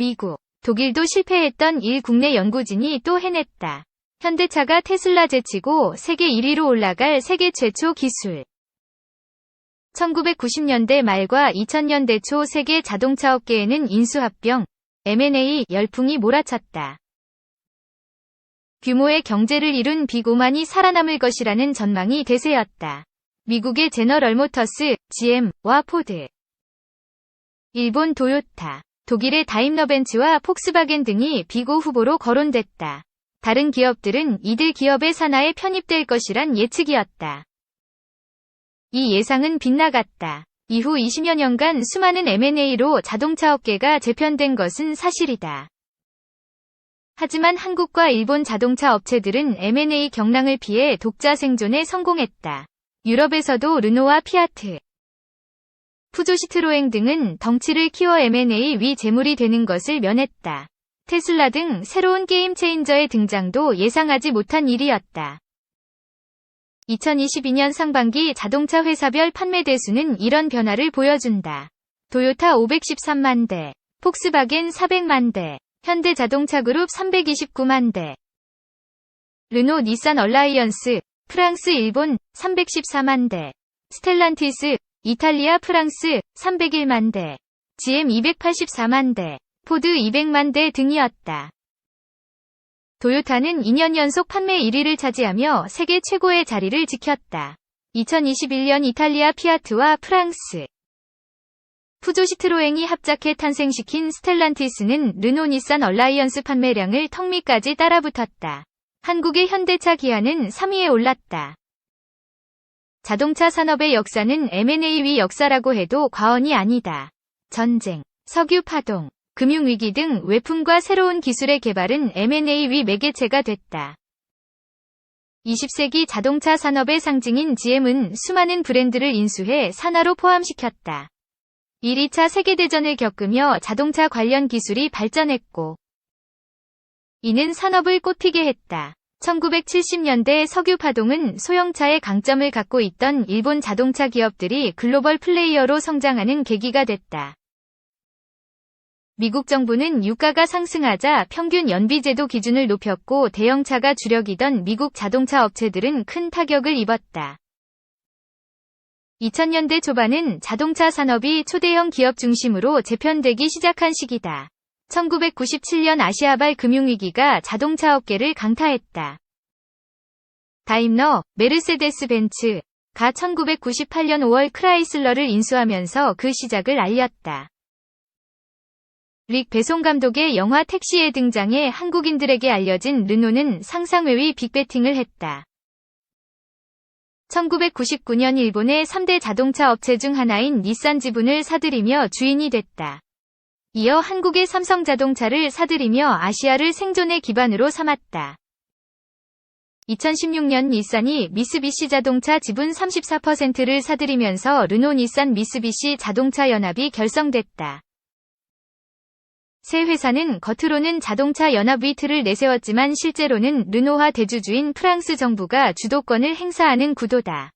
미국, 독일도 실패했던 국내 연구진이 또 해냈다. 현대차가 테슬라 제치고 세계 1위로 올라갈 세계 최초 기술. 1990년대 말과 2000년대 초 세계 자동차 업계에는 인수합병, M&A 열풍이 몰아쳤다. 규모의 경제를 이룬 빅5만이 살아남을 것이라는 전망이 대세였다. 미국의 제너럴 모터스, GM와 포드, 일본 도요타, 독일의 다임러벤츠와 폭스바겐 등이 빅5 후보로 거론됐다. 다른 기업들은 이들 기업의 산하에 편입될 것이란 예측이었다. 이 예상은 빗나갔다. 이후 20여 년간 수많은 M&A로 자동차 업계가 재편된 것은 사실이다. 하지만 한국과 일본 자동차 업체들은 M&A 경랑을 피해 독자 생존에 성공했다. 유럽에서도 르노와 피아트, 푸조 시트로엥 등은 덩치를 키워 M&A 위 재물이 되는 것을 면했다. 테슬라 등 새로운 게임 체인저의 등장도 예상하지 못한 일이었다. 2022년 상반기 자동차 회사별 판매 대수는 이런 변화를 보여준다. 토요타 513만 대, 폭스바겐 400만 대, 현대자동차그룹 329만 대, 르노 닛산 얼라이언스, 프랑스 일본 314만 대, 스텔란티스, 이탈리아 프랑스 301만 대, GM 284만 대, 포드 200만 대 등이었다. 토요타는 2년 연속 판매 1위를 차지하며 세계 최고의 자리를 지켰다. 2021년 이탈리아 피아트와 프랑스 푸조 시트로엥이 합작해 탄생시킨 스텔란티스는 르노 닛산 얼라이언스 판매량을 턱밑까지 따라붙었다. 한국의 현대차 기아는 3위에 올랐다. 자동차 산업의 역사는 M&A 위 역사라고 해도 과언이 아니다. 전쟁, 석유 파동, 금융위기 등 외풍과 새로운 기술의 개발은 M&A 위 매개체가 됐다. 20세기 자동차 산업의 상징인 GM은 수많은 브랜드를 인수해 산하로 포함시켰다. 1, 2차 세계대전을 겪으며 자동차 관련 기술이 발전했고, 이는 산업을 꽃피게 했다. 1970년대 석유 파동은 소형차의 강점을 갖고 있던 일본 자동차 기업들이 글로벌 플레이어로 성장하는 계기가 됐다. 미국 정부는 유가가 상승하자 평균 연비제도 기준을 높였고 대형차가 주력이던 미국 자동차 업체들은 큰 타격을 입었다. 2000년대 초반은 자동차 산업이 초대형 기업 중심으로 재편되기 시작한 시기다. 1997년 아시아발 금융위기가 자동차 업계를 강타했다. 다임러, 메르세데스 벤츠가 1998년 5월 크라이슬러를 인수하면서 그 시작을 알렸다. 릭 배송 감독의 영화 택시에 등장해 한국인들에게 알려진 르노는 상상 외의 빅베팅을 했다. 1999년 일본의 3대 자동차 업체 중 하나인 닛산 지분을 사들이며 주인이 됐다. 이어 한국의 삼성자동차를 사들이며 아시아를 생존의 기반으로 삼았다. 2016년 닛산이 미쓰비시 자동차 지분 34%를 사들이면서 르노 닛산 미쓰비시 자동차 연합이 결성됐다. 새 회사는 겉으로는 자동차 연합 위트를 내세웠지만 실제로는 르노와 대주주인 프랑스 정부가 주도권을 행사하는 구도다.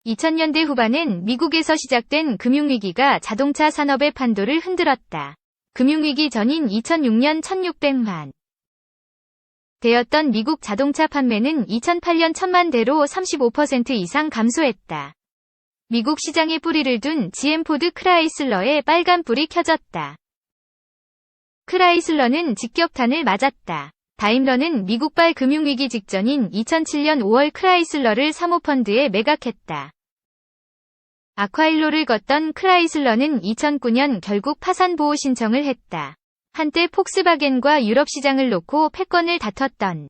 2000년대 후반엔 미국에서 시작된 금융위기가 자동차 산업의 판도를 흔들었다. 금융위기 전인 2006년 1600만 대였던 미국 자동차 판매는 2008년 1000만 대로 35% 이상 감소했다. 미국 시장에 뿌리를 둔 GM 포드 크라이슬러의 빨간 불이 켜졌다. 크라이슬러는 직격탄을 맞았다. 다임러는 미국발 금융위기 직전인 2007년 5월 크라이슬러를 사모펀드에 매각했다. 아콰일로를 걷던 크라이슬러는 2009년 결국 파산 보호 신청을 했다. 한때 폭스바겐과 유럽 시장을 놓고 패권을 다퉜던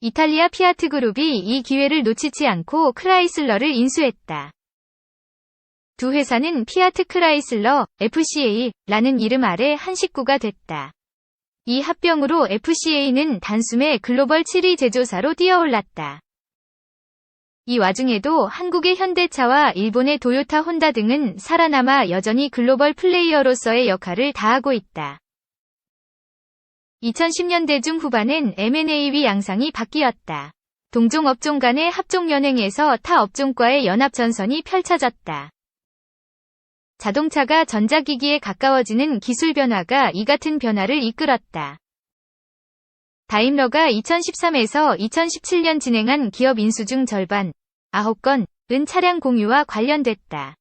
이탈리아 피아트 그룹이 이 기회를 놓치지 않고 크라이슬러를 인수했다. 두 회사는 피아트 크라이슬러, FCA라는 이름 아래 한 식구가 됐다. 이 합병으로 FCA는 단숨에 글로벌 7위 제조사로 뛰어올랐다. 이 와중에도 한국의 현대차와 일본의 도요타 혼다 등은 살아남아 여전히 글로벌 플레이어로서의 역할을 다하고 있다. 2010년대 중후반엔 M&A 위 양상이 바뀌었다. 동종 업종 간의 합종 연행에서 타 업종과의 연합 전선이 펼쳐졌다. 자동차가 전자기기에 가까워지는 기술 변화가 이 같은 변화를 이끌었다. 다임러가 2013에서 2017년 진행한 기업 인수 중 절반, 9건은 차량 공유와 관련됐다.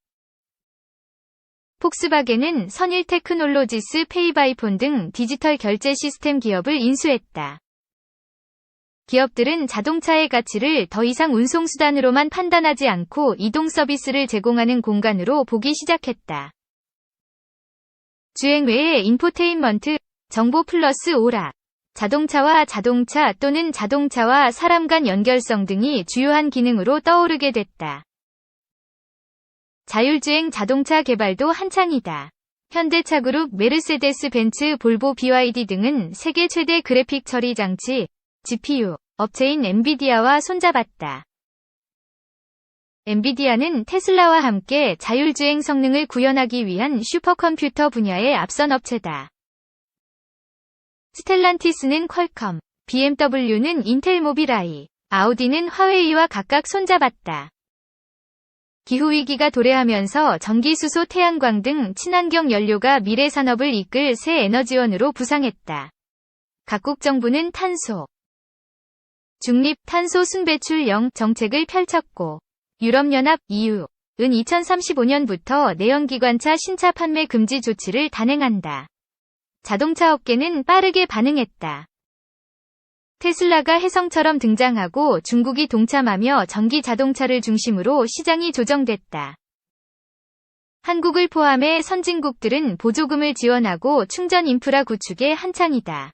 폭스바겐은 선일 테크놀로지스 페이바이폰 등 디지털 결제 시스템 기업을 인수했다. 기업들은 자동차의 가치를 더 이상 운송수단으로만 판단하지 않고 이동 서비스를 제공하는 공간으로 보기 시작했다. 주행 외에 인포테인먼트, 정보 플러스 오락, 자동차와 자동차 또는 자동차와 사람 간 연결성 등이 주요한 기능으로 떠오르게 됐다. 자율주행 자동차 개발도 한창이다. 현대차 그룹, 메르세데스 벤츠, 볼보, BYD 등은 세계 최대 그래픽 처리 장치, GPU, 업체인 엔비디아와 손잡았다. 엔비디아는 테슬라와 함께 자율주행 성능을 구현하기 위한 슈퍼컴퓨터 분야의 앞선 업체다. 스텔란티스는 퀄컴, BMW는 인텔 모빌아이, 아우디는 화웨이와 각각 손잡았다. 기후위기가 도래하면서 전기수소, 태양광 등 친환경 연료가 미래 산업을 이끌 새 에너지원으로 부상했다. 각국 정부는 탄소 중립, 탄소 순배출 0 정책을 펼쳤고, 유럽연합 EU는 2035년부터 내연기관차 신차 판매 금지 조치를 단행한다. 자동차 업계는 빠르게 반응했다. 테슬라가 혜성처럼 등장하고 중국이 동참하며 전기 자동차를 중심으로 시장이 조정됐다. 한국을 포함해 선진국들은 보조금을 지원하고 충전 인프라 구축에 한창이다.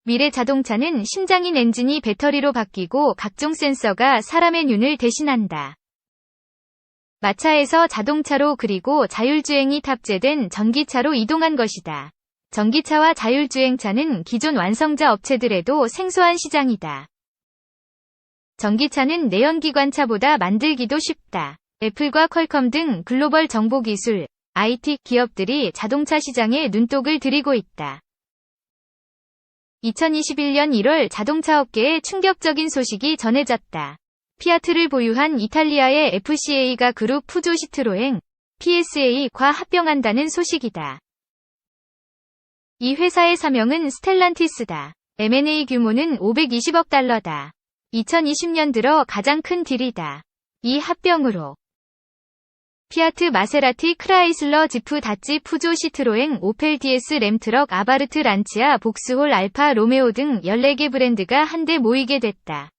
미래 자동차는 심장인 엔진이 배터리로 바뀌고 각종 센서가 사람의 눈을 대신한다. 마차에서 자동차로 그리고 자율주행이 탑재된 전기차로 이동한 것이다. 전기차와 자율주행차는 기존 완성자 업체들에도 생소한 시장이다. 전기차는 내연기관차보다 만들기도 쉽다. 애플과 퀄컴 등 글로벌 정보기술, IT 기업들이 자동차 시장에 눈독을 들이고 있다. 2021년 1월 자동차 업계에 충격적인 소식이 전해졌다. 피아트를 보유한 이탈리아의 FCA가 그룹 푸조 시트로엥, PSA과 합병한다는 소식이다. 이 회사의 사명은 스텔란티스다. M&A 규모는 520억 달러다. 2020년 들어 가장 큰 딜이다. 이 합병으로 피아트, 마세라티, 크라이슬러, 지프, 다찌, 푸조, 시트로엥, 오펠, DS, 램트럭, 아바르트, 란치아, 복스홀, 알파, 로메오 등 14개 브랜드가 한데 모이게 됐다.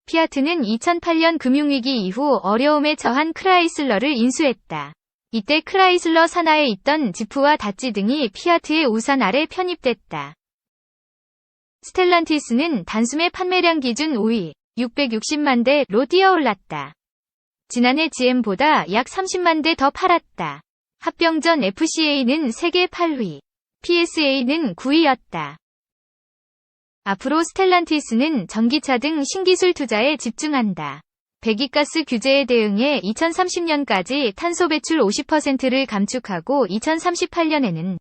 피아트는 2008년 금융위기 이후 어려움에 처한 크라이슬러를 인수했다. 이때 크라이슬러 산하에 있던 지프와 다찌 등이 피아트의 우산 아래 편입됐다. 스텔란티스는 단숨에 판매량 기준 5위, 660만 대로 뛰어올랐다. 지난해 GM보다 약 30만 대 더 팔았다. 합병 전 FCA는 세계 8위, PSA는 9위였다. 앞으로 스텔란티스는 전기차 등 신기술 투자에 집중한다. 배기가스 규제에 대응해 2030년까지 탄소 배출 50%를 감축하고 2038년에는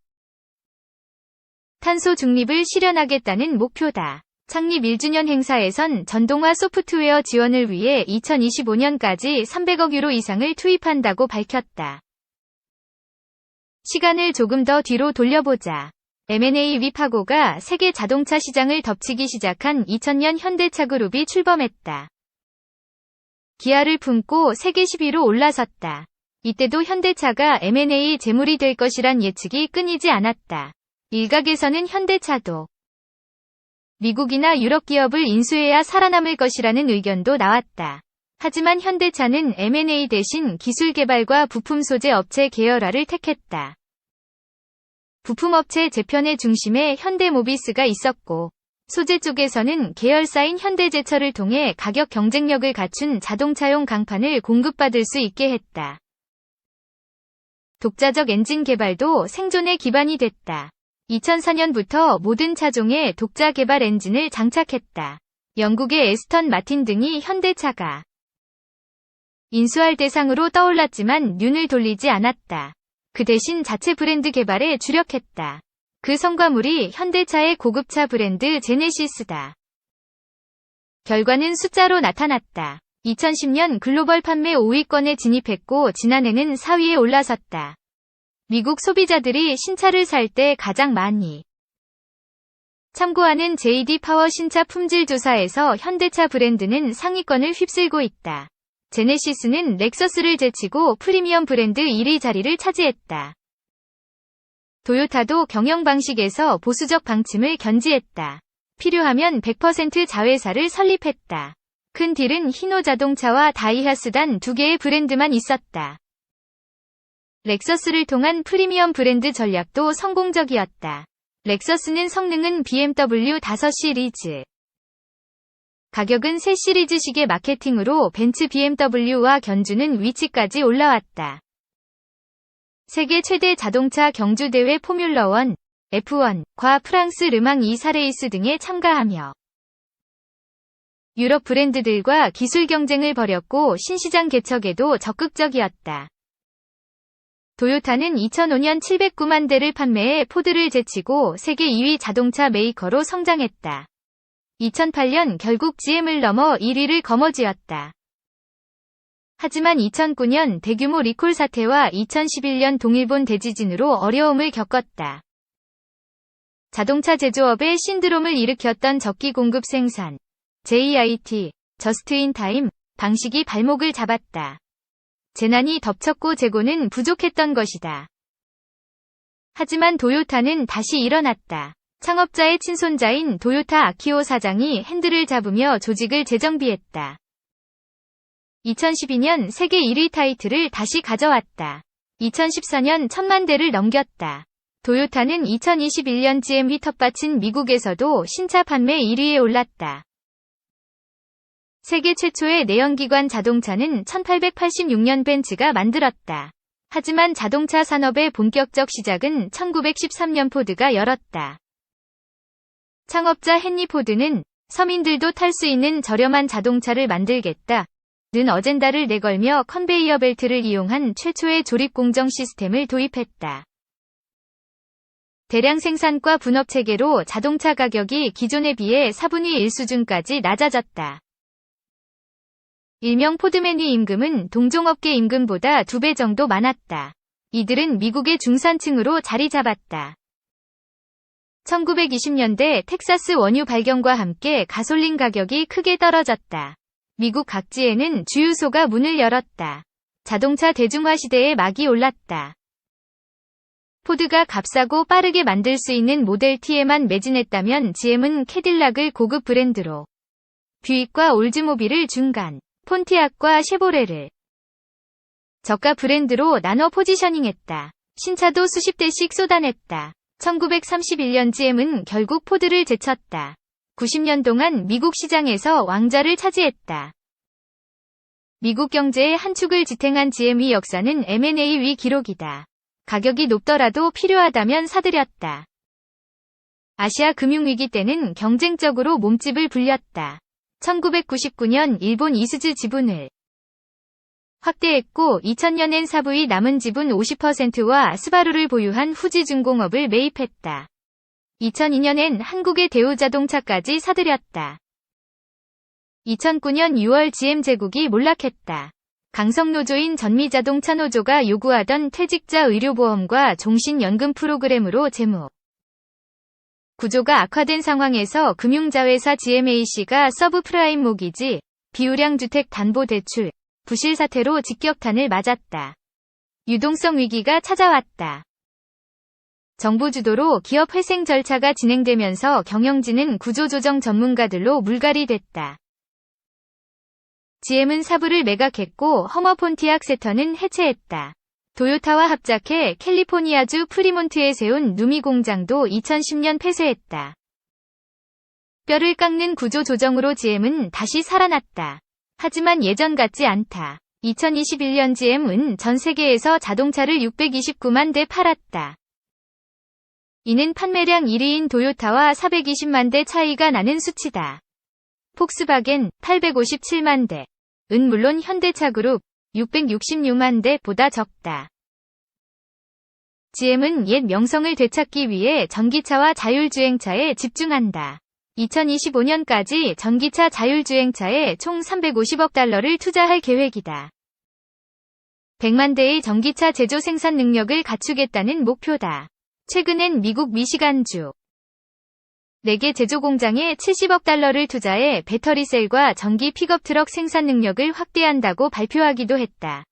탄소 중립을 실현하겠다는 목표다. 창립 1주년 행사에선 전동화 소프트웨어 지원을 위해 2025년까지 300억 유로 이상을 투입한다고 밝혔다. 시간을 조금 더 뒤로 돌려보자. M&A 위파고가 세계 자동차 시장을 덮치기 시작한 2000년 현대차 그룹이 출범했다. 기아를 품고 세계 10위로 올라섰다. 이때도 현대차가 M&A 재물이 될 것이란 예측이 끊이지 않았다. 일각에서는 현대차도 미국이나 유럽 기업을 인수해야 살아남을 것이라는 의견도 나왔다. 하지만 현대차는 M&A 대신 기술 개발과 부품 소재 업체 계열화를 택했다. 부품업체 재편의 중심에 현대모비스가 있었고, 소재 쪽에서는 계열사인 현대제철을 통해 가격 경쟁력을 갖춘 자동차용 강판을 공급받을 수 있게 했다. 독자적 엔진 개발도 생존의 기반이 됐다. 2004년부터 모든 차종에 독자 개발 엔진을 장착했다. 영국의 에스턴 마틴 등이 현대차가 인수할 대상으로 떠올랐지만 눈을 돌리지 않았다. 그 대신 자체 브랜드 개발에 주력했다. 그 성과물이 현대차의 고급차 브랜드 제네시스다. 결과는 숫자로 나타났다. 2010년 글로벌 판매 5위권에 진입했고 지난해는 4위에 올라섰다. 미국 소비자들이 신차를 살 때 가장 많이 참고하는 JD 파워 신차 품질 조사에서 현대차 브랜드는 상위권을 휩쓸고 있다. 제네시스는 렉서스를 제치고 프리미엄 브랜드 1위 자리를 차지했다. 토요타도 경영 방식에서 보수적 방침을 견지했다. 필요하면 100% 자회사를 설립했다. 큰 딜은 히노 자동차와 다이하스 단 2개의 브랜드만 있었다. 렉서스를 통한 프리미엄 브랜드 전략도 성공적이었다. 렉서스는 성능은 BMW 5 시리즈, 가격은 3 시리즈식의 마케팅으로 벤츠 BMW와 견주는 위치까지 올라왔다. 세계 최대 자동차 경주대회 포뮬러 1, F1과 프랑스 르망 2사 레이스 등에 참가하며 유럽 브랜드들과 기술 경쟁을 벌였고 신시장 개척에도 적극적이었다. 토요타는 2005년 709만 대를 판매해 포드를 제치고 세계 2위 자동차 메이커로 성장했다. 2008년 결국 GM을 넘어 1위를 거머쥐었다. 하지만 2009년 대규모 리콜 사태와 2011년 동일본 대지진으로 어려움을 겪었다. 자동차 제조업에 신드롬을 일으켰던 적기 공급 생산, JIT, 저스트인타임 방식이 발목을 잡았다. 재난이 덮쳤고 재고는 부족했던 것이다. 하지만 토요타는 다시 일어났다. 창업자의 친손자인 토요타 아키오 사장이 핸들을 잡으며 조직을 재정비했다. 2012년 세계 1위 타이틀을 다시 가져왔다. 2014년 1000만 대를 넘겼다. 토요타는 2021년 GM 휘텃밭인 미국에서도 신차 판매 1위에 올랐다. 세계 최초의 내연기관 자동차는 1886년 벤츠가 만들었다. 하지만 자동차 산업의 본격적 시작은 1913년 포드가 열었다. 창업자 헨리 포드는 서민들도 탈 수 있는 저렴한 자동차를 만들겠다 는 어젠다를 내걸며 컨베이어 벨트를 이용한 최초의 조립 공정 시스템을 도입했다. 대량 생산과 분업 체계로 자동차 가격이 기존에 비해 4분의 1 수준까지 낮아졌다. 일명 포드맨의 임금은 동종업계 임금보다 2배 정도 많았다. 이들은 미국의 중산층으로 자리 잡았다. 1920년대 텍사스 원유 발견과 함께 가솔린 가격이 크게 떨어졌다. 미국 각지에는 주유소가 문을 열었다. 자동차 대중화 시대의 막이 올랐다. 포드가 값싸고 빠르게 만들 수 있는 모델 T에만 매진했다면 GM은 캐딜락을 고급 브랜드로, 뷰익과 올즈모빌을 중간, 폰티악과 쉐보레를 저가 브랜드로 나눠 포지셔닝했다. 신차도 수십 대씩 쏟아냈다. 1931년 GM은 결국 포드를 제쳤다. 90년 동안 미국 시장에서 왕좌를 차지했다. 미국 경제의 한 축을 지탱한 GM의 역사는 M&A 위 기록이다. 가격이 높더라도 필요하다면 사들였다. 아시아 금융위기 때는 경쟁적으로 몸집을 불렸다. 1999년 일본 이스즈 지분을 확대했고 2000년엔 사부의 남은 지분 50%와 스바루를 보유한 후지중공업을 매입했다. 2002년엔 한국의 대우자동차까지 사들였다. 2009년 6월 GM 제국이 몰락했다. 강성노조인 전미자동차노조가 요구하던 퇴직자 의료보험과 종신연금 프로그램으로 재무 구조가 악화된 상황에서 금융자회사 GMAC가 서브프라임 모기지, 비우량 주택 담보 대출, 부실 사태로 직격탄을 맞았다. 유동성 위기가 찾아왔다. 정부 주도로 기업 회생 절차가 진행되면서 경영진은 구조조정 전문가들로 물갈이됐다. GM은 사부를 매각했고 허머 폰티악 세터는 해체했다. 토요타와 합작해 캘리포니아주 프리몬트에 세운 누미 공장도 2010년 폐쇄했다. 뼈를 깎는 구조 조정으로 GM은 다시 살아났다. 하지만 예전 같지 않다. 2021년 GM은 전 세계에서 자동차를 629만 대 팔았다. 이는 판매량 1위인 토요타와 420만 대 차이가 나는 수치다. 폭스바겐 857만 대, 은 물론 현대차그룹 666만 대보다 적다. GM은 옛 명성을 되찾기 위해 전기차와 자율주행차에 집중한다. 2025년까지 전기차 자율주행차에 총 350억 달러를 투자할 계획이다. 100만 대의 전기차 제조 생산 능력을 갖추겠다는 목표다. 최근엔 미국 미시간주 4개 제조 공장에 70억 달러를 투자해 배터리 셀과 전기 픽업 트럭 생산 능력을 확대한다고 발표하기도 했다.